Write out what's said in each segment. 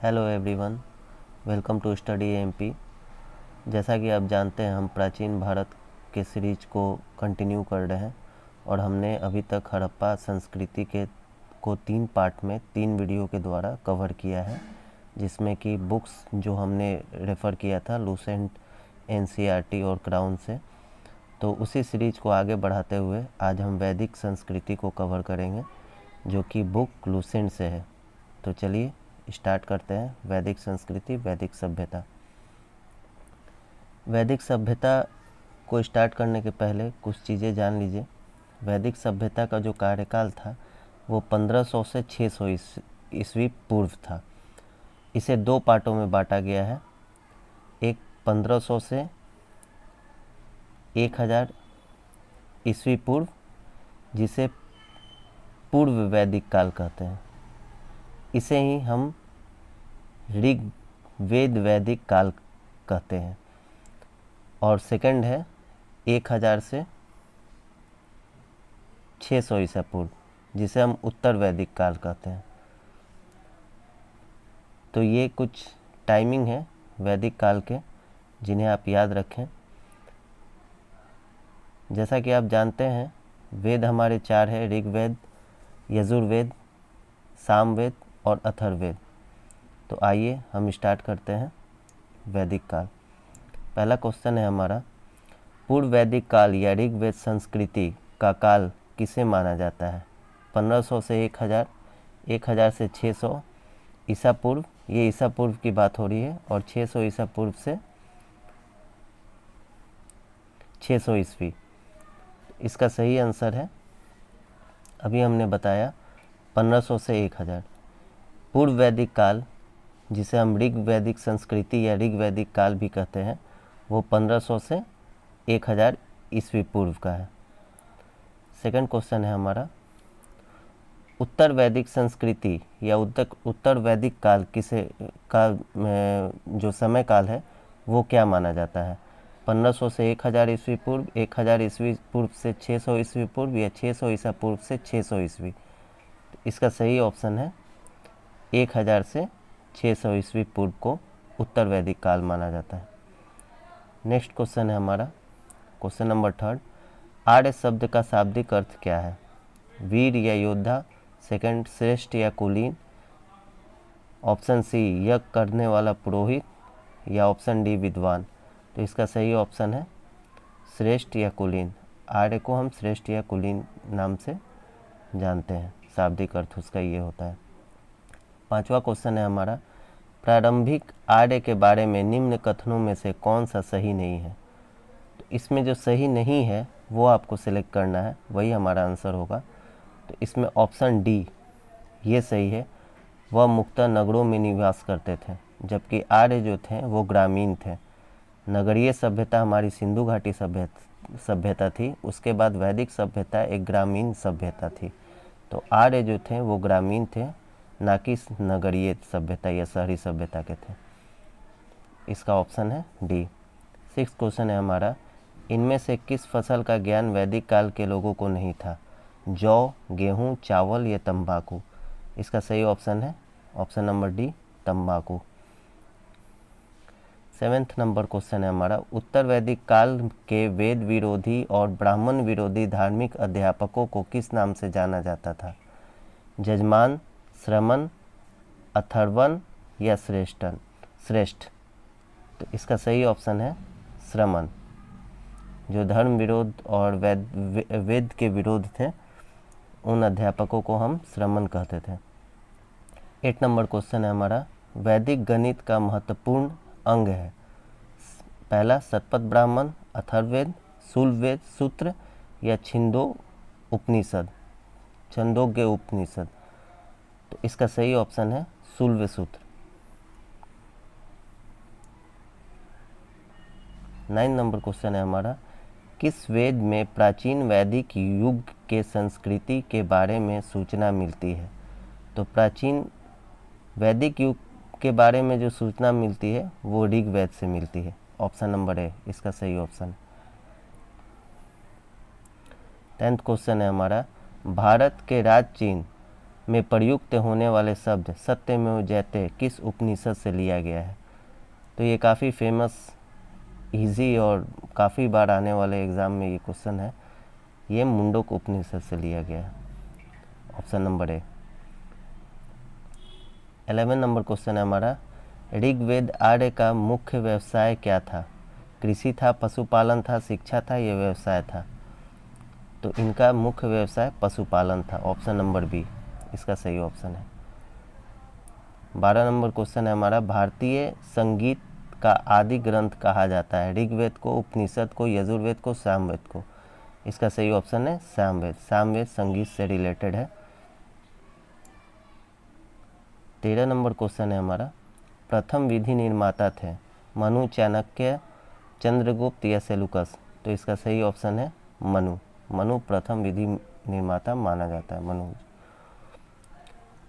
Hello everyone, welcome to study MP. जैसा कि आप जानते हैं, हम प्राचीन भारत के सीरीज को कंटिन्यू कर रहे हैं और हमने अभी तक हड़प्पा संस्कृति के को 3 पार्ट में 3 वीडियो के द्वारा कवर किया है, जिसमें कि बुक्स जो हमने रेफ़र किया था लूसेंट, एनसीईआरटी और क्राउन से। तो उसी सीरीज को आगे बढ़ाते हुए आज हम वैदिक संस्कृति को कवर करेंगे, जो कि बुक लूसेंट से है। तो चलिए स्टार्ट करते हैं। वैदिक संस्कृति, वैदिक सभ्यता। वैदिक सभ्यता को स्टार्ट करने के पहले कुछ चीज़ें जान लीजिए। वैदिक सभ्यता का जो कार्यकाल था वो 1500 से 600 ईस्वी पूर्व था। इसे 2 पार्टों में बांटा गया है। एक 1500 से 1000 ईस्वी पूर्व, जिसे पूर्व वैदिक काल कहते हैं। इसे ही हम ऋग वेद वैदिक काल कहते हैं। और सेकंड है 1000 से 600 ईसा पूर्व, जिसे हम उत्तर वैदिक काल कहते हैं। तो ये कुछ टाइमिंग है वैदिक काल के, जिन्हें आप याद रखें। जैसा कि आप जानते हैं, वेद हमारे 4 है: ऋग्वेद, यजुर्वेद, सामवेद और अथर्ववेद। तो आइए हम स्टार्ट करते हैं वैदिक काल। पहला क्वेश्चन है हमारा, पूर्व वैदिक काल या ऋग्वेद संस्कृति का काल किसे माना जाता है? 1500 से 1000, 1000 से 600 ईसा पूर्व, ये ईसा पूर्व की बात हो रही है, और 600 ईसा पूर्व से 600 ईस्वी। इसका सही आंसर है, अभी हमने बताया, 1500 से 1000। पूर्व वैदिक काल, जिसे हम ऋग वैदिक संस्कृति या ऋग वैदिक काल भी कहते हैं, वो 1500 से 1000 ईस्वी पूर्व का है। सेकंड क्वेश्चन है हमारा, उत्तर वैदिक संस्कृति या उत्तर वैदिक काल जो समय काल है वो क्या माना जाता है? 1500 से 1000 ईस्वी पूर्व, 1000 ईस्वी पूर्व से 600 ईस्वी पूर्व, या 600 ईसा पूर्व से 600 ईस्वी। इसका सही ऑप्शन है 1000 से 600 ईस्वी पूर्व को उत्तर वैदिक काल माना जाता है। नेक्स्ट क्वेश्चन है हमारा, क्वेश्चन नंबर 3, आर्य शब्द का शाब्दिक अर्थ क्या है? वीर या योद्धा, सेकंड श्रेष्ठ या कुलीन, ऑप्शन सी यज्ञ करने वाला पुरोहित, या ऑप्शन डी विद्वान। तो इसका सही ऑप्शन है श्रेष्ठ या कुलीन। आर्य को हम श्रेष्ठ या कुलीन नाम से जानते हैं, शाब्दिक अर्थ उसका ये होता है। 5वां क्वेश्चन है हमारा, प्रारंभिक आर्य के बारे में निम्न कथनों में से कौन सा सही नहीं है? तो इसमें जो सही नहीं है वो आपको सिलेक्ट करना है, वही हमारा आंसर होगा। तो इसमें ऑप्शन डी ये सही है, वह मुख्यतः नगरों में निवास करते थे, जबकि आर्य जो थे वो ग्रामीण थे। नगरीय सभ्यता हमारी सिंधु घाटी सभ्यता थी, उसके बाद वैदिक सभ्यता एक ग्रामीण सभ्यता थी। तो आर्य जो थे वो ग्रामीण थे, ना कि नगरीय सभ्यता या शहरी सभ्यता के थे। इसका ऑप्शन है डी। 6th क्वेश्चन है हमारा, इनमें से किस फसल का ज्ञान वैदिक काल के लोगों को नहीं था? जौ, गेहूं, चावल या तंबाकू। इसका सही ऑप्शन है ऑप्शन नंबर डी, तंबाकू। 7th नंबर क्वेश्चन है हमारा, उत्तर वैदिक काल के वेद विरोधी और ब्राह्मण विरोधी धार्मिक अध्यापकों को किस नाम से जाना जाता था? जजमान, श्रमण, अथर्वण या श्रेष्ठ। तो इसका सही ऑप्शन है श्रमण। जो धर्म विरोध और वेद के विरोध थे, उन अध्यापकों को हम श्रमण कहते थे। 8 नंबर क्वेश्चन है हमारा, वैदिक गणित का महत्वपूर्ण अंग है? पहला शतपथ ब्राह्मण, अथर्ववेद, शूलवेद सूत्र, या छंदोग्य उपनिषद। तो इसका सही ऑप्शन है शूलवेद सूत्र। 9 नंबर क्वेश्चन है हमारा, किस वेद में प्राचीन वैदिक युग के संस्कृति के बारे में सूचना मिलती है? तो प्राचीन वैदिक युग के बारे में जो सूचना मिलती है वो ऋग्वेद से मिलती है। ऑप्शन नंबर ए इसका सही ऑप्शन। 10th क्वेश्चन है हमारा, भारत के राज चिन्ह में प्रयुक्त होने वाले शब्द सत्यमेव जयते किस उपनिषद से लिया गया है? तो ये काफ़ी फेमस, इजी और काफ़ी बार आने वाले एग्ज़ाम में ये क्वेश्चन है। ये मुंडक उपनिषद से लिया गया है, option number A. 11 number question है हमारा, ऋग्वेद आर्य का मुख्य व्यवसाय क्या था? कृषि था, पशुपालन था, शिक्षा था, या व्यवसाय था? तो इनका मुख्य व्यवसाय पशुपालन था, ऑप्शन नंबर बी इसका सही ऑप्शन है। 12 नंबर क्वेश्चन है हमारा, भारतीय संगीत का आदि ग्रंथ कहा जाता है? ऋग्वेद को, उपनिषद को, यजुर्वेद को, सामवेद को? इसका सही ऑप्शन है सामवेद। सामवेद संगीत से रिलेटेड है। 13 नंबर क्वेश्चन है हमारा, प्रथम विधि निर्माता थे मनु, चाणक्य, चंद्रगुप्त या सेलुकस? तो इसका सही ऑप्शन है मनु। मनु प्रथम विधि निर्माता माना जाता है, मनु।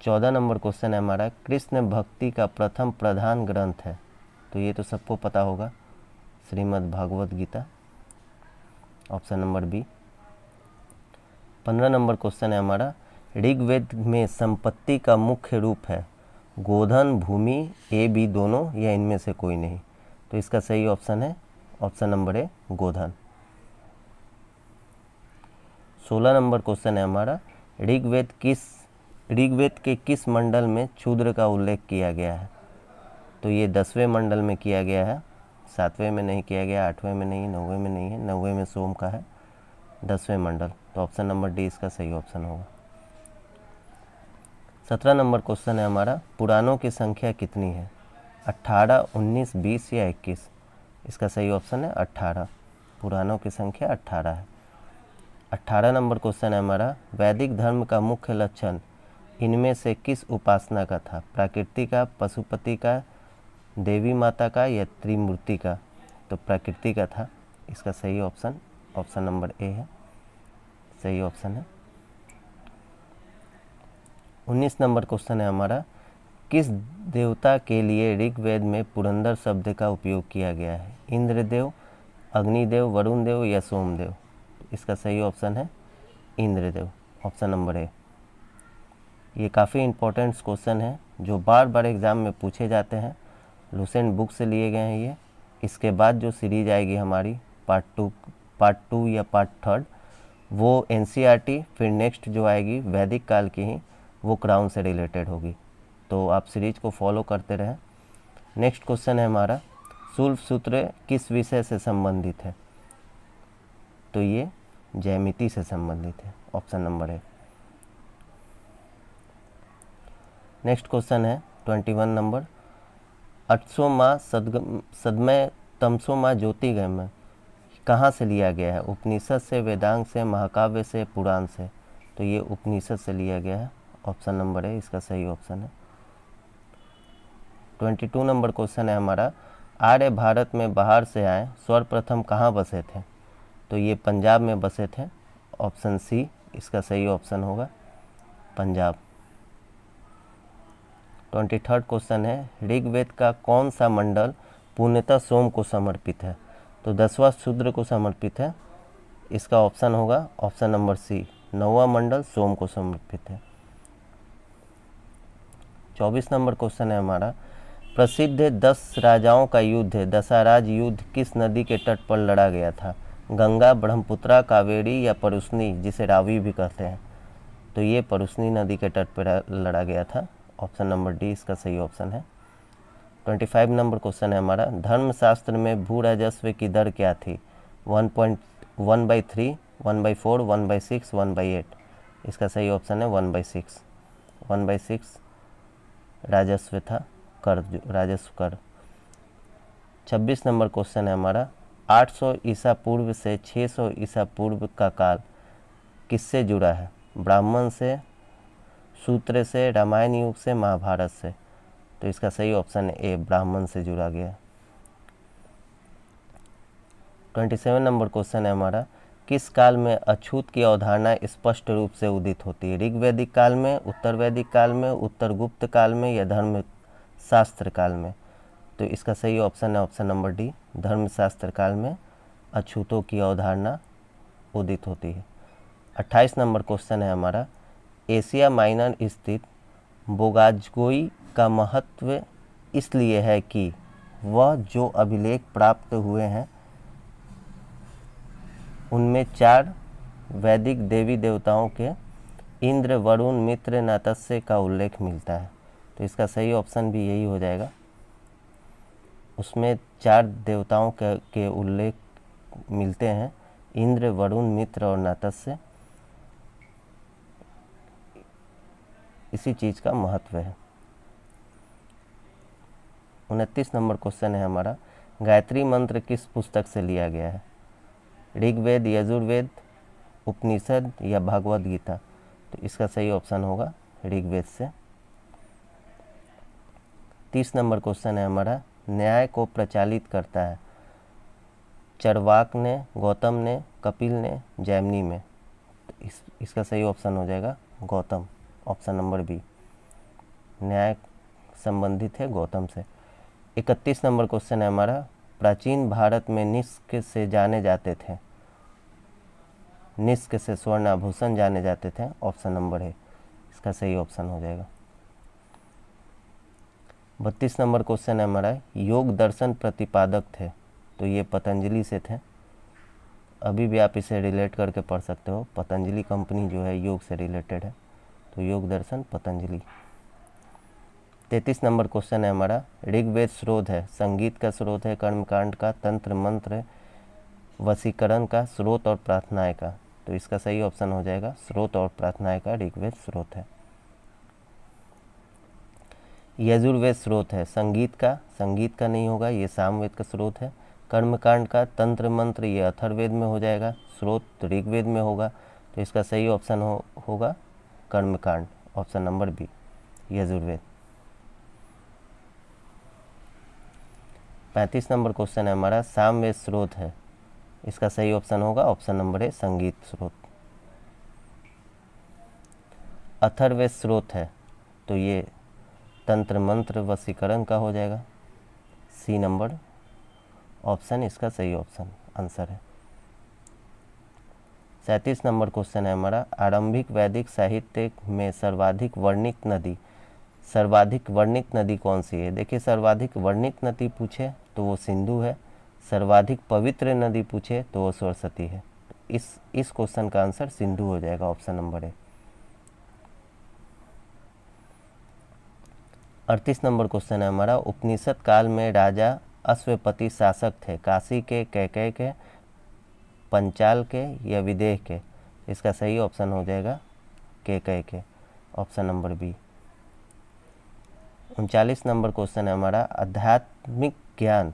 14 नंबर क्वेश्चन है हमारा, कृष्ण भक्ति का प्रथम प्रधान ग्रंथ है? तो ये तो सबको पता होगा, Shrimad Bhagavad Gita, option number B. 15 नंबर क्वेश्चन है हमारा, ऋग्वेद में संपत्ति का मुख्य रूप है गोधन, भूमि, ए बी दोनों, या इनमें से कोई नहीं? तो इसका सही ऑप्शन है option number A Godhan. 16 number question है हमारा, ऋग्वेद के किस मंडल में क्षुद्र का उल्लेख किया गया है? तो ये 10वें मंडल में किया गया है, 7वें में नहीं किया गया, 8वें में नहीं, 9वें में नहीं है, 9वें में सोम का है, 10वें मंडल। तो ऑप्शन नंबर डी इसका सही ऑप्शन होगा। 17 नंबर क्वेश्चन है हमारा, पुराणों की संख्या कितनी है? 18, 19, 20 या 21? इसका सही ऑप्शन है 18। पुराणों की संख्या 18 है। 18 नंबर क्वेश्चन है हमारा, वैदिक धर्म का मुख्य लक्षण इनमें से किस उपासना का था? प्रकृति का, पशुपति का, देवी माता का, या त्रिमूर्ति का? तो प्रकृति का था। इसका सही ऑप्शन ऑप्शन नंबर ए है, सही ऑप्शन है। 19 नंबर क्वेश्चन है हमारा, किस देवता के लिए ऋग्वेद में पुरंदर शब्द का उपयोग किया गया है? इंद्रदेव, अग्निदेव, वरुण देव या सोमदेव? इसका सही ऑप्शन है इंद्रदेव, ऑप्शन नंबर ए। ये काफ़ी इंपॉर्टेंट क्वेश्चन है जो बार बार एग्ज़ाम में पूछे जाते हैं, लुसेंट बुक से लिए गए हैं ये। इसके बाद जो सीरीज आएगी हमारी पार्ट टू या पार्ट थर्ड, वो एनसीईआरटी, फिर नेक्स्ट जो आएगी वैदिक काल की ही, वो क्राउन से रिलेटेड होगी। तो आप सीरीज को फॉलो करते रहें। नेक्स्ट क्वेश्चन है हमारा, शुल्ब सूत्र किस विषय से संबंधित है? तो ये ज्यामिति से संबंधित है, ऑप्शन नंबर है। नेक्स्ट क्वेश्चन है 21 नंबर, अठसो माँ सदमय तमसो माँ ज्योतिगमय कहाँ से लिया गया है? उपनिषद से, वेदांग से, महाकाव्य से, पुराण से? तो ये उपनिषद से लिया गया है, ऑप्शन नंबर है इसका सही ऑप्शन है। 22 नंबर क्वेश्चन है हमारा, आर्य भारत में बाहर से आए सर्वप्रथम कहाँ बसे थे? तो ये पंजाब में बसे थे, ऑप्शन सी इसका सही ऑप्शन होगा, पंजाब। 23 क्वेश्चन है, ऋग्वेद का कौन सा मंडल पूर्णतः सोम को समर्पित है? तो 10वां शूद्र को समर्पित है, इसका ऑप्शन होगा ऑप्शन नंबर सी, 9वां मंडल सोम को समर्पित है। 24 नंबर क्वेश्चन है हमारा, प्रसिद्ध 10 राजाओं का युद्ध दशाराज युद्ध किस नदी के तट पर लड़ा गया था? गंगा, ब्रह्मपुत्रा, कावेरी या परुष्णी, जिसे रावी भी कहते हैं? तो ये परुष्णी नदी के तट पर लड़ा गया था, ऑप्शन नंबर डी इसका सही ऑप्शन है। 25 नंबर क्वेश्चन है हमारा, धर्मशास्त्र में भू राजस्व की दर क्या थी? 1.1/3, 1/4, 1/6, 1/8? इसका सही ऑप्शन है 1/6। 1/6 राजस्व था, कर, राजस्व कर। 26 नंबर क्वेश्चन है हमारा, 800 ईसा पूर्व से 600 ईसा पूर्व का काल किससे जुड़ा है? ब्राह्मण से, सूत्र से, रामायण युग से, महाभारत से? तो इसका सही ऑप्शन है ए, ब्राह्मण से जुड़ा गया। 27 नंबर क्वेश्चन है हमारा, किस काल में अछूत की अवधारणा स्पष्ट रूप से उदित होती है? ऋग्वैदिक काल में, उत्तर वैदिक काल में, उत्तर गुप्त काल में या धर्म शास्त्र काल में? तो इसका सही ऑप्शन है ऑप्शन नंबर डी, धर्मशास्त्र काल में अछूतों की अवधारणा उदित होती है। 28 नंबर क्वेश्चन है हमारा, एशिया माइनर स्थित बोगाजगोई का महत्व इसलिए है कि वह जो अभिलेख प्राप्त हुए हैं उनमें 4 वैदिक देवी देवताओं के इंद्र, वरुण, मित्र, नातस्य का उल्लेख मिलता है। तो इसका सही ऑप्शन भी यही हो जाएगा। उसमें 4 देवताओं के उल्लेख मिलते हैं, इंद्र, वरुण, मित्र और नातस्य। इसी चीज़ का महत्व है। 29 नंबर क्वेश्चन है हमारा, गायत्री मंत्र किस पुस्तक से लिया गया है? ऋग्वेद, यजुर्वेद, उपनिषद या भागवत गीता? तो इसका सही ऑप्शन होगा ऋग्वेद से। 30 नंबर क्वेश्चन है हमारा, न्याय को प्रचालित करता है? चरवाक ने, गौतम ने, कपिल ने, जैमिनी में? तो इसका सही ऑप्शन हो जाएगा गौतम, ऑप्शन नंबर बी। न्याय संबंधित है गौतम से। 31 नंबर क्वेश्चन है हमारा, प्राचीन भारत में निष्क से जाने जाते थे? निष्क से स्वर्ण आभूषण जाने जाते थे, ऑप्शन नंबर है, इसका सही ऑप्शन हो जाएगा। 32 नंबर क्वेश्चन है हमारा, योग दर्शन प्रतिपादक थे? तो ये पतंजलि से थे। अभी भी आप इसे रिलेट करके पढ़ सकते हो, पतंजलि कंपनी जो है योग से रिलेटेड है, तो योग दर्शन पतंजलि। 33 नंबर क्वेश्चन है हमारा, ऋग्वेद स्रोत है? संगीत का स्रोत है, कर्मकांड का, तंत्र मंत्र, वशीकरण का, स्रोत और प्रार्थनाएं का? तो इसका सही ऑप्शन हो जाएगा स्रोत और प्रार्थनाएं का ऋग्वेद स्रोत है। यजुर्वेद स्रोत है? संगीत का? संगीत का नहीं होगा, ये सामवेद का स्रोत है। कर्मकांड का, तंत्र मंत्र, ये अथर्ववेद में हो जाएगा, स्रोत ऋग्वेद में होगा। तो इसका सही ऑप्शन होगा कर्मकांड, ऑप्शन नंबर बी, यजुर्वेद। 35 नंबर क्वेश्चन है हमारा, सामवेद स्रोत है? इसका सही ऑप्शन होगा ऑप्शन नंबर ए, संगीत स्रोत। अथर्ववेद स्रोत है? तो ये तंत्र मंत्र वशीकरण का हो जाएगा, सी नंबर ऑप्शन इसका सही ऑप्शन आंसर है। 37 नंबर क्वेश्चन है हमारा, आरंभिक वैदिक साहित्य में सर्वाधिक वर्णित नदी? सर्वाधिक वर्णित नदी कौन सी है? देखिए, सर्वाधिक वर्णित नदी पूछे तो वो सिंधु है, सर्वाधिक पवित्र नदी पूछे तो वो सरस्वती है। इस क्वेश्चन का आंसर सिंधु हो जाएगा, ऑप्शन नंबर है। 38 नंबर क्वेश्चन है हमारा, उपनिषद काल में राजा अश्वपति शासक थे? काशी के, कैकेय के, पंचाल के या विदेह के? इसका सही ऑप्शन हो जाएगा कैकेय के, ऑप्शन नंबर बी। 39 नंबर क्वेश्चन है हमारा, आध्यात्मिक ज्ञान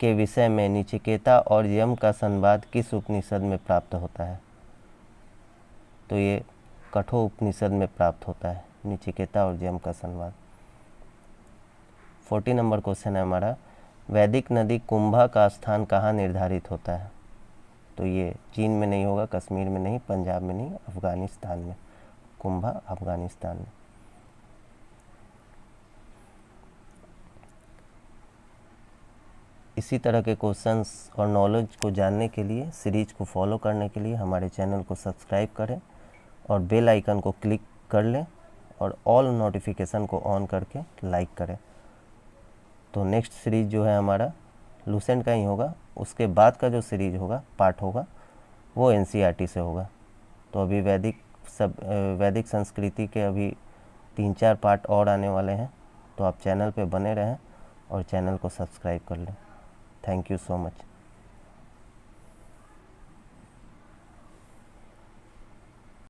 के विषय में नचिकेता और यम का संवाद किस उपनिषद में प्राप्त होता है? तो ये कठोर उपनिषद में प्राप्त होता है, नचिकेता और यम का संवाद। 40 नंबर क्वेश्चन है हमारा, वैदिक नदी कुंभा का स्थान कहाँ निर्धारित होता है? तो ये चीन में नहीं होगा, कश्मीर में नहीं, पंजाब में नहीं, अफगानिस्तान में। कुंभा अफगानिस्तान में। इसी तरह के क्वेश्चंस और नॉलेज को जानने के लिए, सीरीज को फॉलो करने के लिए हमारे चैनल को सब्सक्राइब करें और बेल आइकन को क्लिक कर लें और ऑल नोटिफिकेशन को ऑन करके लाइक करें। तो नेक्स्ट सीरीज जो है हमारा लूसेंट का ही होगा, उसके बाद का जो सीरीज होगा, पार्ट होगा, वो एनसीईआरटी से होगा। तो अभी वैदिक संस्कृति के अभी 3-4 पार्ट और आने वाले हैं, तो आप चैनल पे बने रहें और चैनल को सब्सक्राइब कर लें। Thank you so much.